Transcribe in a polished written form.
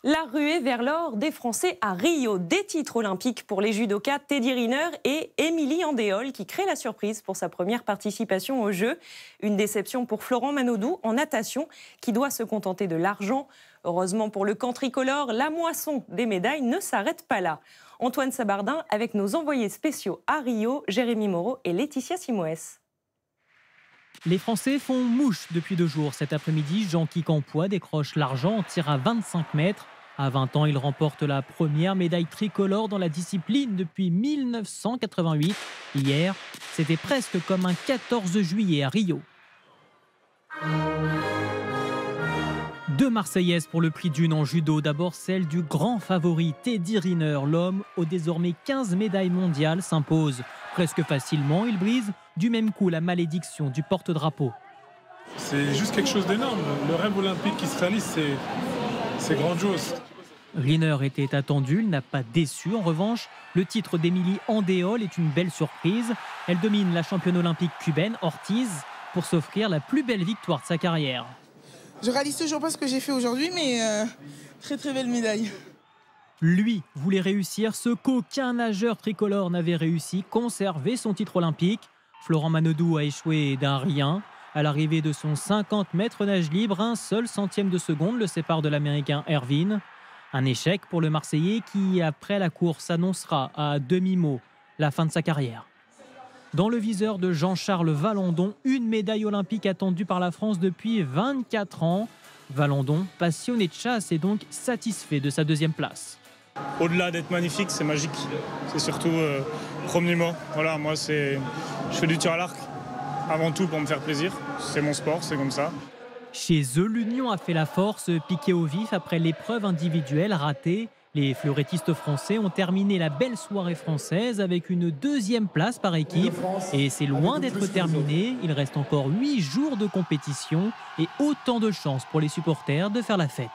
La ruée vers l'or des Français à Rio. Des titres olympiques pour les judokas Teddy Riner et Émilie Andéol qui créent la surprise pour sa première participation aux Jeux. Une déception pour Florent Manodou en natation qui doit se contenter de l'argent. Heureusement pour le camp tricolore, la moisson des médailles ne s'arrête pas là. Antoine Sabardin avec nos envoyés spéciaux à Rio, Jérémy Moreau et Laetitia Simoes. Les Français font mouche depuis 2 jours. Cet après-midi, Jean-Guy Campois décroche l'argent en tir à 25 mètres. À 20 ans, il remporte la première médaille tricolore dans la discipline depuis 1988. Hier, c'était presque comme un 14 juillet à Rio. 2 Marseillaises pour le prix d'une en judo. D'abord celle du grand favori Teddy Riner. L'homme aux désormais 15 médailles mondiales s'impose presque facilement. Il brise du même coup la malédiction du porte-drapeau. C'est juste quelque chose d'énorme. Le rêve olympique qui se réalise, c'est grandiose. Riner était attendu, il n'a pas déçu. En revanche, le titre d'Émilie Andéol est une belle surprise. Elle domine la championne olympique cubaine, Ortiz, pour s'offrir la plus belle victoire de sa carrière. Je réalise toujours pas ce que j'ai fait aujourd'hui, mais très très belle médaille. Lui voulait réussir ce qu'aucun nageur tricolore n'avait réussi, conserver son titre olympique. Florent Manodou a échoué d'un rien. À l'arrivée de son 50 mètres nage libre, un seul centième de seconde le sépare de l'Américain Erwin. Un échec pour le Marseillais qui, après la course, annoncera à demi-mot la fin de sa carrière. Dans le viseur de Jean-Charles Valandon, une médaille olympique attendue par la France depuis 24 ans. Valandon, passionné de chasse, est donc satisfait de sa 2e place. Au-delà d'être magnifique, c'est magique. C'est surtout premier. Voilà, moi, je fais du tir à l'arc avant tout pour me faire plaisir. C'est mon sport, c'est comme ça. Chez eux, l'Union a fait la force, piquée au vif après l'épreuve individuelle ratée. Les fleurettistes français ont terminé la belle soirée française avec une 2e place par équipe. Et c'est loin d'être terminé. Il reste encore 8 jours de compétition et autant de chances pour les supporters de faire la fête.